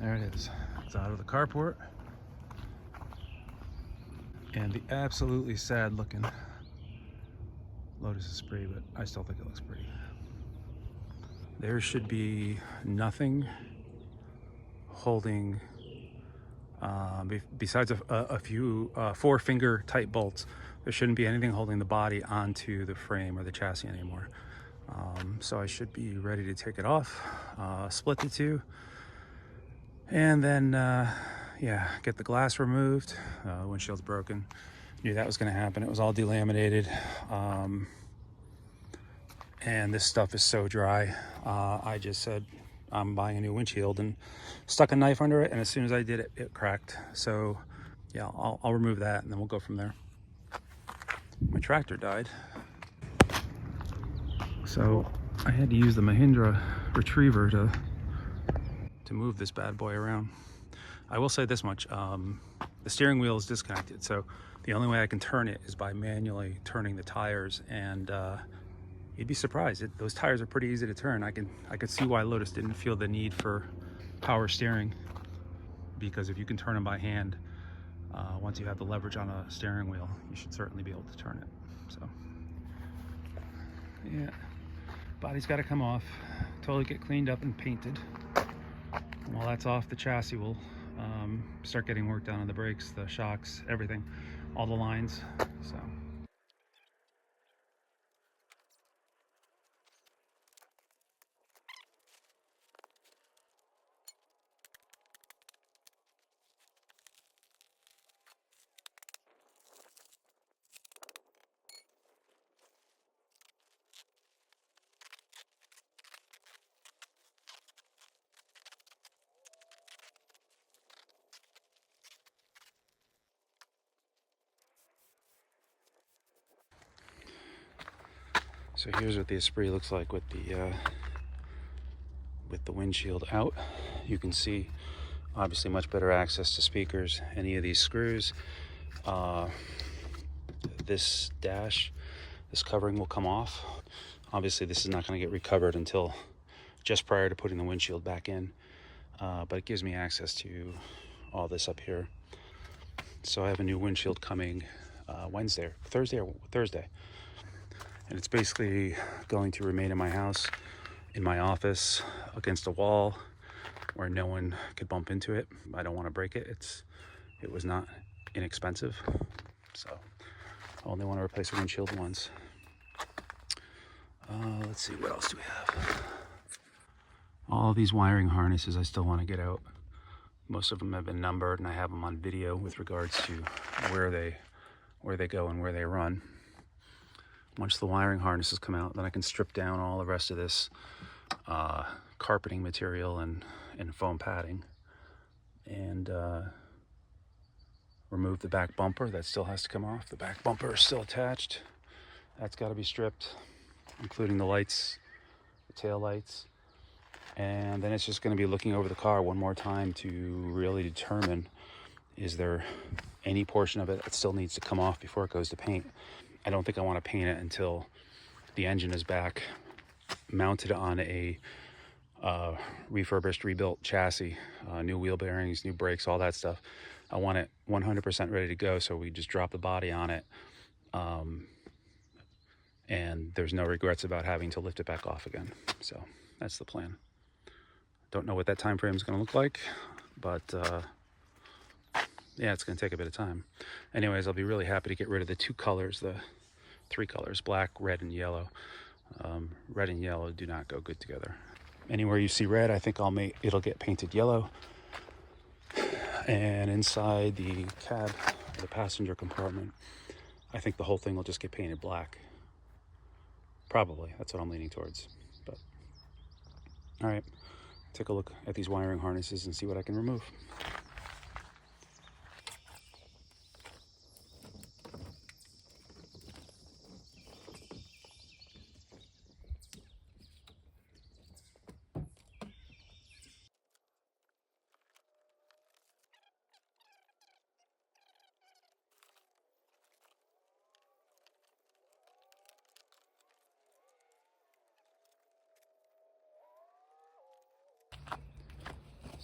There it is. It's out of the carport. And the absolutely sad looking Lotus Esprit, but I still think it looks pretty. There should be nothing holding, besides a few 4-finger type bolts, there shouldn't be anything holding the body onto the frame or the chassis anymore. So I should be ready to take it off, split the two, and then yeah, get the glass removed. Windshield's broken. Knew that was going to happen. It was all delaminated, and this stuff is so dry. I just said I'm buying a new windshield and stuck a knife under it, and as soon as I did it, it cracked. So yeah, I'll remove that and then we'll go from there. My tractor died, so I had to use the Mahindra retriever to move this bad boy around. I will say this much, the steering wheel is disconnected, so the only way I can turn it is by manually turning the tires, and you'd be surprised. Those tires are pretty easy to turn. I could see why Lotus didn't feel the need for power steering, because if you can turn them by hand, once you have the leverage on a steering wheel, you should certainly be able to turn it. So yeah, body's got to come off, totally get cleaned up and painted. And while that's off, the chassis will start getting work done on the brakes, the shocks, everything, all the lines. So So here's what the Esprit looks like with the windshield out. You can see obviously much better access to speakers. Any of these screws, this dash, this covering will come off. Obviously this is not going to get recovered until just prior to putting the windshield back in, but it gives me access to all this up here. So I have a new windshield coming Thursday. And it's basically going to remain in my house, in my office, against a wall where no one could bump into it. I don't want to break it. It was not inexpensive, so I only want to replace a windshield once. Let's see, what else do we have? All these wiring harnesses I still want to get out. Most of them have been numbered, and I have them on video with regards to where they go and where they run. Once the wiring harnesses come out, then I can strip down all the rest of this carpeting material and foam padding, and remove the back bumper. That still has to come off. The back bumper is still attached. That's got to be stripped, including the lights, the tail lights. And then it's just going to be looking over the car one more time to really determine, is there any portion of it that still needs to come off before it goes to paint. I don't think I want to paint it until the engine is back, mounted on a refurbished, rebuilt chassis, new wheel bearings, new brakes, all that stuff. I want it 100% ready to go, so we just drop the body on it, and there's no regrets about having to lift it back off again. So that's the plan. Don't know what that time frame is going to look like, but yeah, it's going to take a bit of time. Anyways, I'll be really happy to get rid of the 2 colors, the 3 colors, black, red, and yellow. Red and yellow do not go good together. Anywhere you see red, I think it'll get painted yellow. And inside the cab, the passenger compartment, I think the whole thing will just get painted black. Probably, that's what I'm leaning towards. But all right, take a look at these wiring harnesses and see what I can remove.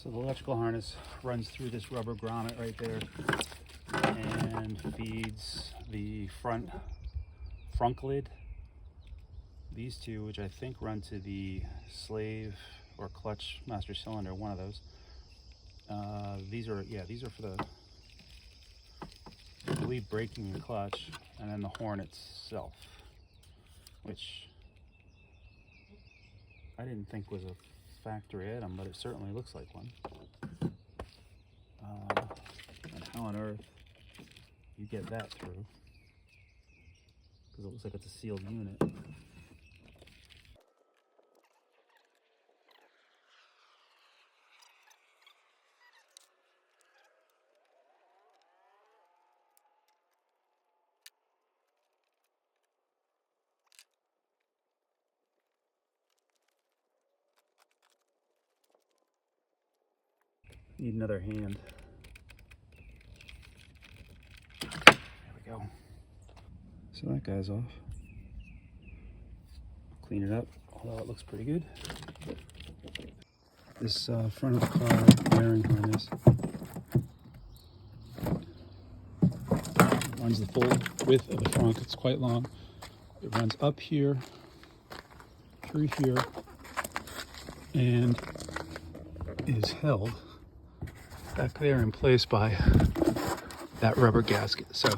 So the electrical harness runs through this rubber grommet right there and feeds the front frunk lid. These two, which I think run to the slave or clutch master cylinder, one of those. These are for the, I believe, braking and clutch, and then the horn itself, which I didn't think was a factory item, but it certainly looks like one. And how on earth you get that through? Because it looks like it's a sealed unit. Need another hand. There we go. So that guy's off. Clean it up, although it looks pretty good. This front of the car wiring harness runs the full width of the front. It's quite long. It runs up here, through here, and is held back there in place by that rubber gasket. So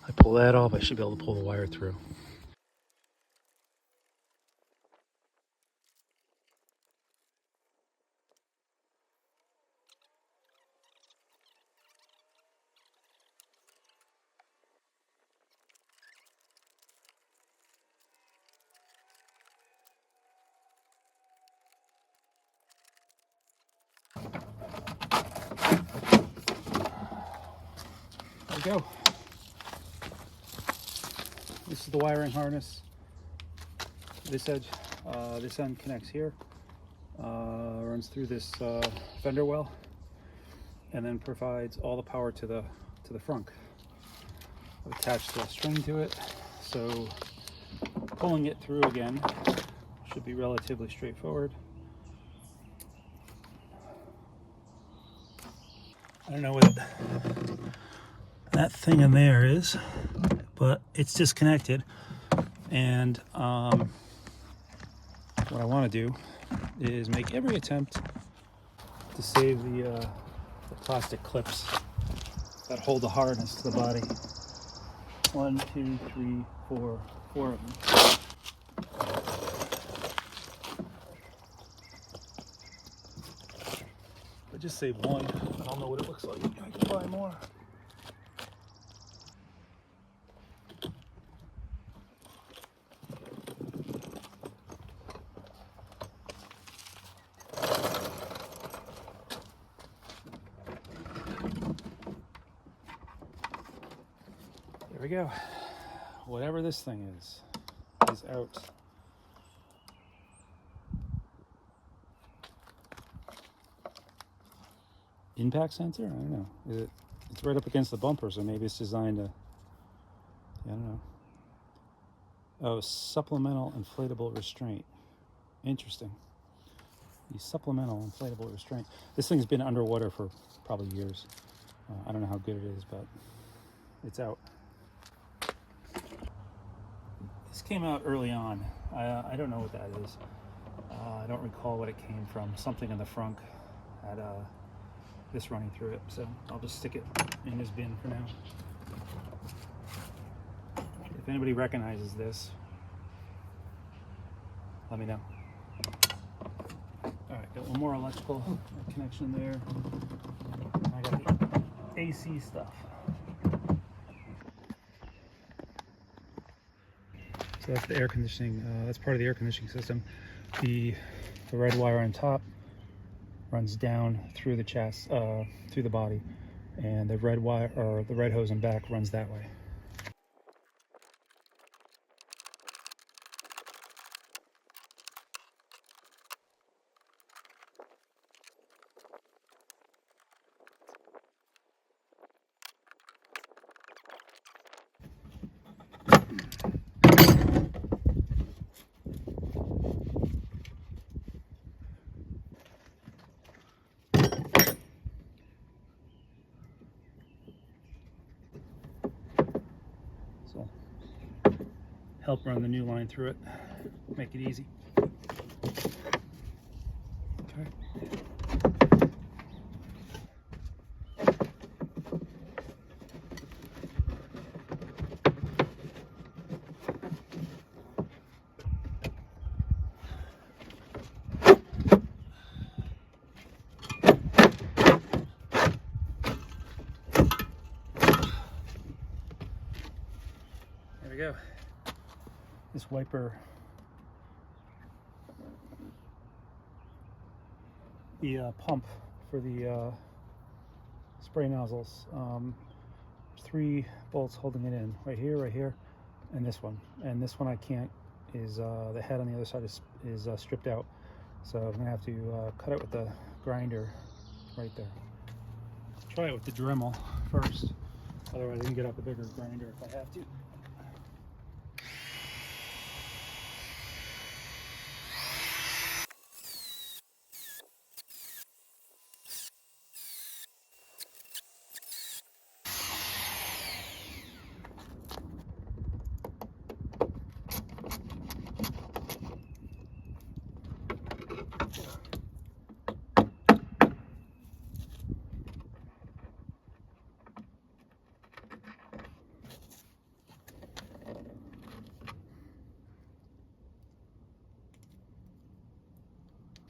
I pull that off, I should be able to pull the wire through. There we go. This is the wiring harness. This edge, this end connects here, runs through this fender well, and then provides all the power to the frunk. I've attached a string to it, so pulling it through again should be relatively straightforward. I don't know what that thing in there is, but it's disconnected. And what I want to do is make every attempt to save the plastic clips that hold the harness to the body. 1, 2, 3, 4 of them. I just saved one. I don't know what it looks like. I can buy more. There we go. Whatever this thing is out. Impact sensor? I don't know. It's right up against the bumper, so maybe it's designed to, I don't know. Oh, supplemental inflatable restraint. Interesting. The supplemental inflatable restraint. This thing's been underwater for probably years. I don't know how good it is, but it's out. This came out early on. I don't know what that is. I don't recall what it came from. Something in the frunk had this running through it, so I'll just stick it in this bin for now. If anybody recognizes this, let me know. Alright, got one more electrical connection there. I got the AC stuff. So that's the air conditioning, that's part of the air conditioning system. The red wire on top runs down through the chest, through the body, and the red wire, or the red hose in back, runs that way. help run the new line through it, make it easy. Okay. There we go. This wiper, the pump for the spray nozzles, there's 3 bolts holding it in, right here, and this one. And this one I can't, is the head on the other side is stripped out. So I'm gonna have to cut it with the grinder right there. Try it with the Dremel first, otherwise I can get out the bigger grinder if I have to.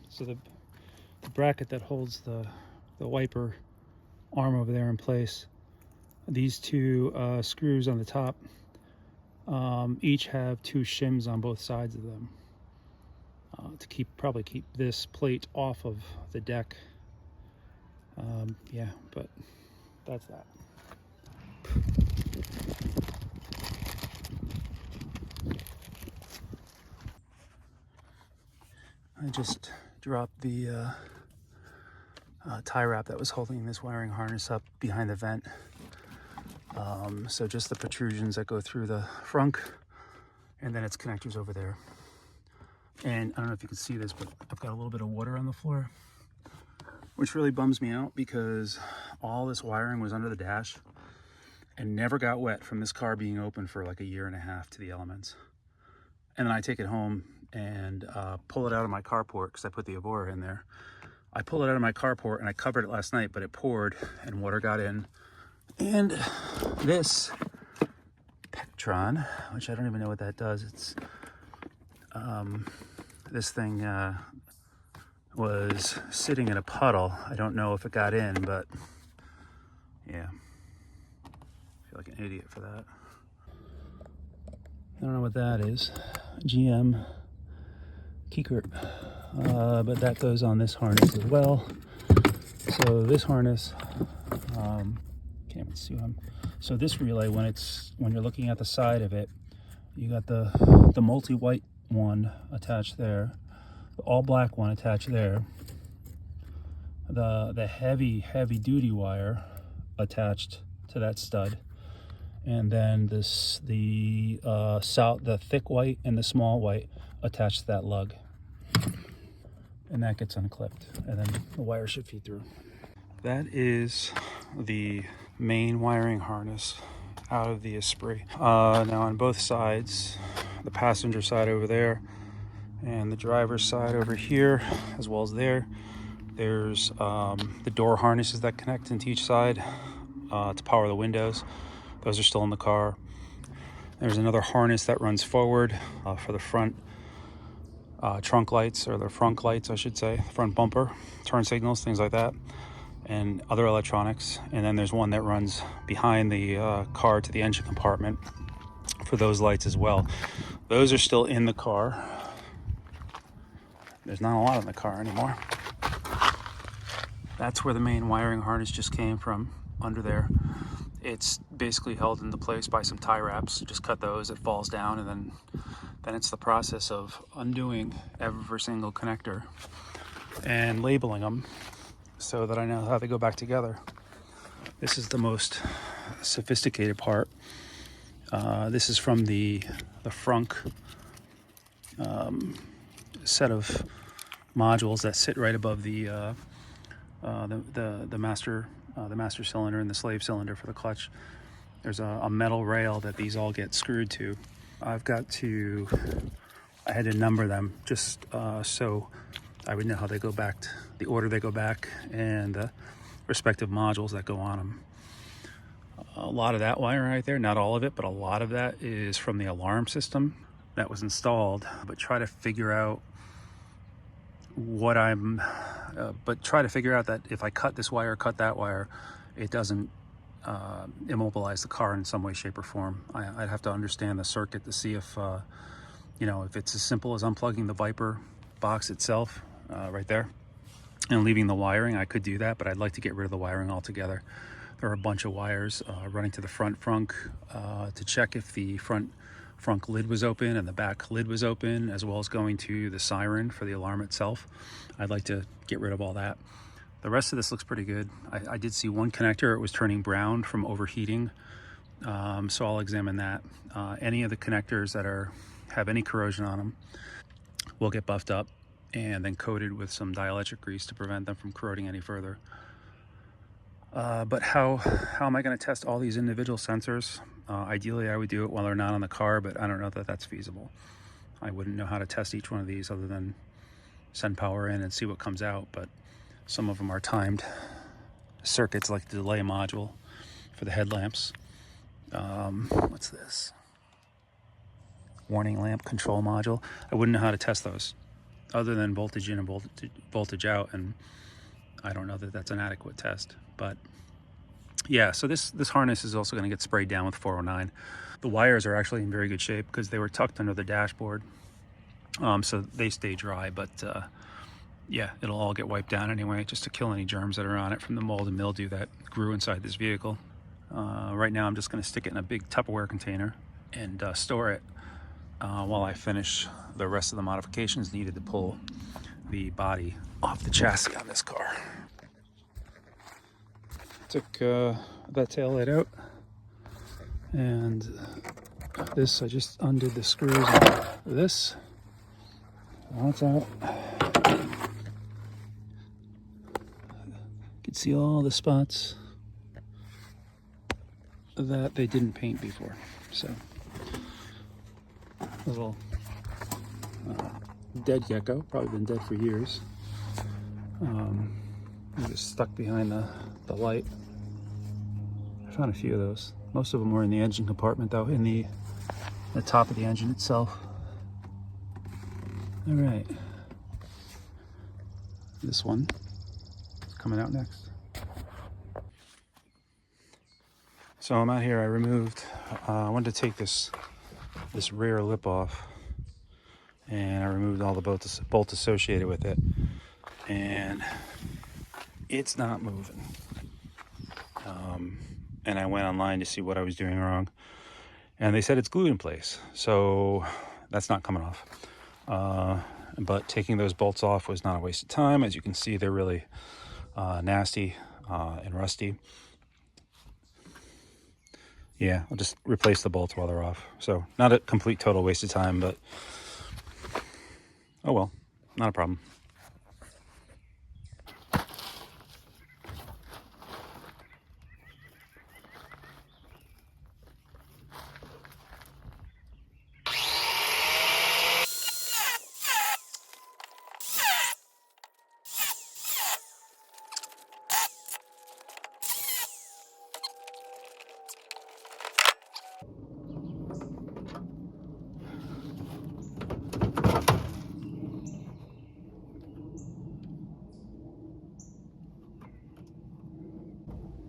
So the bracket that holds the wiper arm over there in place, these 2 screws on the top, each have 2 shims on both sides of them to probably keep this plate off of the deck. Yeah, but that's that. I just dropped the tie wrap that was holding this wiring harness up behind the vent. So just the protrusions that go through the frunk, and then its connectors over there. And I don't know if you can see this, but I've got a little bit of water on the floor, which really bums me out because all this wiring was under the dash and never got wet from this car being open for like 1.5 years to the elements. And then I take it home and pull it out of my carport because I put the Evora in there. I pulled it out of my carport and I covered it last night, but it poured and water got in. And this Pectron, which I don't even know what that does, it's this thing was sitting in a puddle. I don't know if it got in, but yeah, I feel like an idiot for that. I don't know what that is. GM Keykert, but that goes on this harness as well. So this harness, can't even see them. So this relay, when you're looking at the side of it, you got the multi-white one attached there, the all-black one attached there, the heavy duty wire attached to that stud, and then the thick white and the small white attached to that lug, and that gets unclipped, and then the wire should feed through. That is the main wiring harness out of the Esprit. Now on both sides, the passenger side over there and the driver's side over here, as well as there's the door harnesses that connect into each side to power the windows. Those are still in the car. There's another harness that runs forward for the front trunk lights, or the front lights I should say, front bumper, turn signals, things like that, and other electronics. And then there's one that runs behind the car to the engine compartment for those lights as well. Those are still in the car. There's not a lot in the car anymore. That's where the main wiring harness just came from, under there. It's basically held into place by some tie wraps. You just cut those, it falls down, and then it's the process of undoing every single connector and labeling them so that I know how they go back together. This is the most sophisticated part. This is from the frunk set of modules that sit right above the master cylinder and the slave cylinder for the clutch. There's a metal rail that these all get screwed to, I've got to, I had to number them just so I would know how they go back, the order they go back, and the respective modules that go on them. A lot of that wiring right there, not all of it, but a lot of that is from the alarm system that was installed. But try to figure out what I'm, try to figure out that if I cut this wire, cut that wire, it doesn't immobilize the car in some way, shape, or form. I'd have to understand the circuit to see if, you know, if it's as simple as unplugging the Viper box itself right there and leaving the wiring. I could do that, but I'd like to get rid of the wiring altogether. There are a bunch of wires running to the front frunk to check if the front lid was open and the back lid was open, as well as going to the siren for the alarm itself. I'd like to get rid of all that. The rest of this looks pretty good. I did see one connector, it was turning brown from overheating, so I'll examine that. Any of the connectors that have any corrosion on them will get buffed up and then coated with some dielectric grease to prevent them from corroding any further. But how am I going to test all these individual sensors? Ideally, I would do it while they're not on the car, but I don't know that that's feasible. I wouldn't know how to test each one of these other than send power in and see what comes out, but some of them are timed circuits, like the delay module for the headlamps. What's this? Warning lamp control module. I wouldn't know how to test those other than voltage in and voltage out, and I don't know that that's an adequate test. But yeah, so this harness is also going to get sprayed down with 409. The wires are actually in very good shape because they were tucked under the dashboard, so they stay dry. But yeah, it'll all get wiped down anyway, just to kill any germs that are on it from the mold and mildew that grew inside this vehicle. Right now I'm just going to stick it in a big Tupperware container and store it while I finish the rest of the modifications needed to pull the body off the chassis on this car. Took that tail light out, and this, I just undid the screws on this. That's out. You can see all the spots that they didn't paint before. So, little dead gecko, probably been dead for years. Just stuck behind the light. I found a few of those. Most of them were in the engine compartment, though, in the top of the engine itself. All right, this one is coming out next. So I'm out here. I removed. I wanted to take this rear lip off, and I removed all the bolts associated with it, and it's not moving. And I went online to see what I was doing wrong, and they said it's glued in place, so that's not coming off. But taking those bolts off was not a waste of time. As you can see, they're really nasty and rusty. Yeah, I'll just replace the bolts while they're off. So not a complete total waste of time, but oh well, not a problem.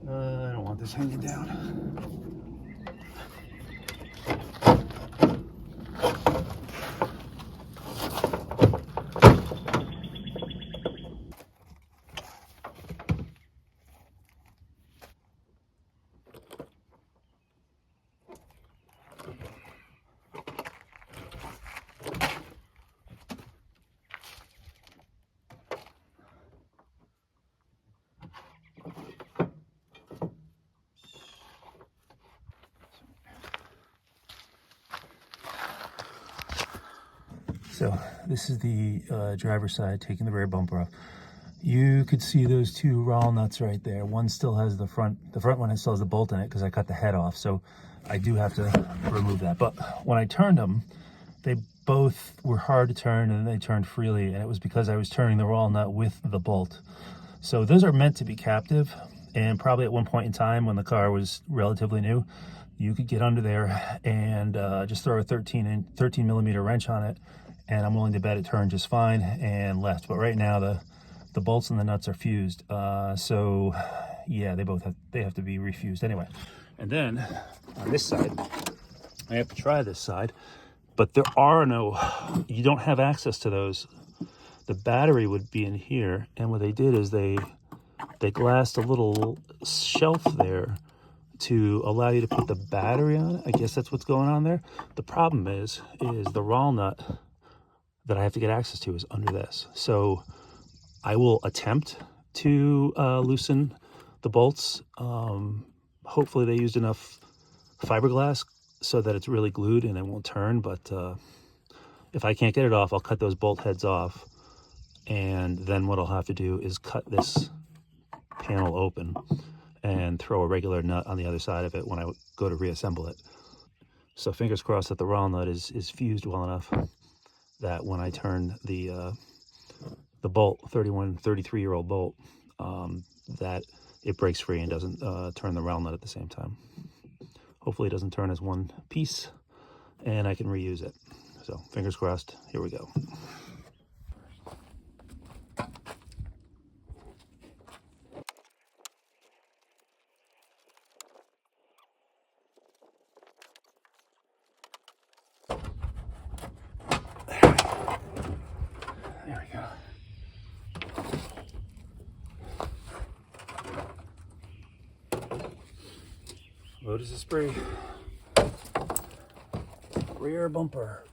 I don't want this hanging down. So this is the driver's side, taking the rear bumper off. You could see those two rowel nuts right there. One still has the front one still has the bolt in it because I cut the head off. So I do have to remove that. But when I turned them, they both were hard to turn and they turned freely. And it was because I was turning the rowel nut with the bolt. So those are meant to be captive. And probably at one point in time when the car was relatively new, you could get under there and just throw a 13 millimeter wrench on it. And I'm willing to bet it turned just fine and left. But right now the bolts and the nuts are fused. So yeah, they have to be refused anyway. And then on this side, I have to try this side, but you don't have access to those. The battery would be in here. And what they did is they glassed a little shelf there to allow you to put the battery on it. I guess that's what's going on there. The problem is the rowel nut that I have to get access to is under this. So I will attempt to loosen the bolts. Hopefully they used enough fiberglass so that it's really glued and it won't turn. But if I can't get it off, I'll cut those bolt heads off. And then what I'll have to do is cut this panel open and throw a regular nut on the other side of it when I go to reassemble it. So fingers crossed that the rowel nut is fused well enough that when I turn the bolt, 33-year-old bolt, that it breaks free and doesn't turn the rowel nut at the same time. Hopefully it doesn't turn as one piece and I can reuse it. So fingers crossed, here we go. There we go. Lotus Esprit. Rear bumper.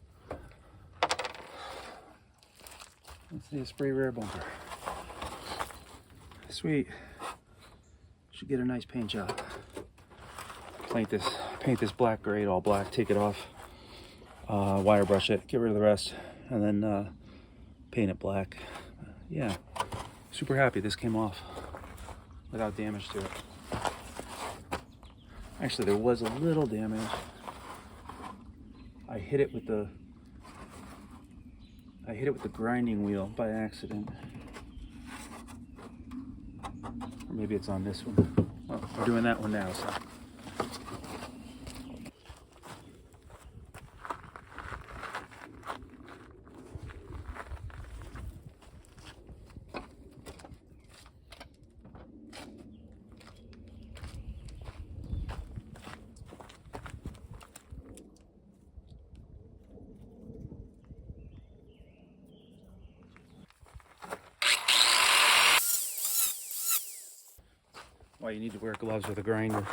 That's the Esprit rear bumper. Sweet. Should get a nice paint job. Paint this black grade, all black, take it off, wire brush it, get rid of the rest, and then paint it black. Yeah, super happy this came off without damage to it. Actually, there was a little damage. I hit it with the grinding wheel by accident. Or maybe it's on this one. Well, we're doing that one now, so. Why you need to wear gloves with a grinder.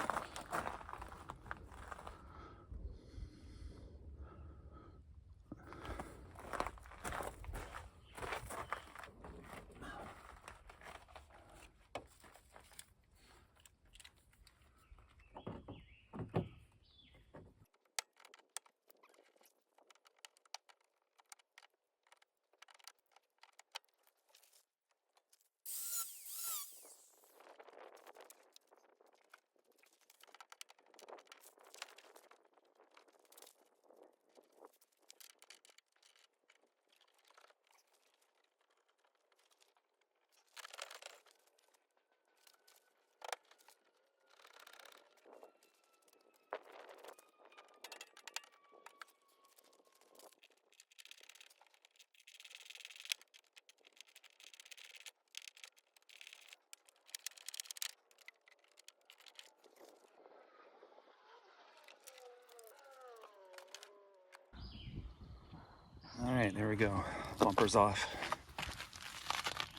All right, there we go. Bumper's off.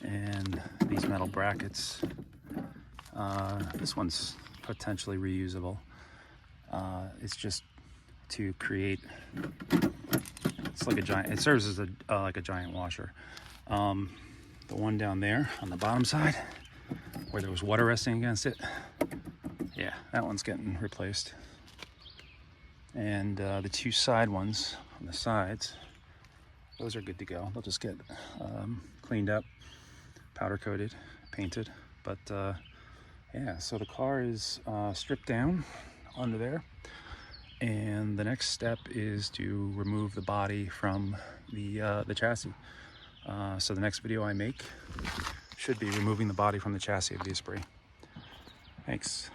And these metal brackets, this one's potentially reusable. It's just to create, it's like a giant, it serves as like a giant washer. The one down there on the bottom side where there was water resting against it, yeah, that one's getting replaced. And the two side ones on the sides, those are good to go. They'll just get cleaned up. powder coated, painted. But yeah, so the car is stripped down under there, and the next step is to remove the body from the chassis. So the next video I make should be removing the body from the chassis of the Esprit. Thanks.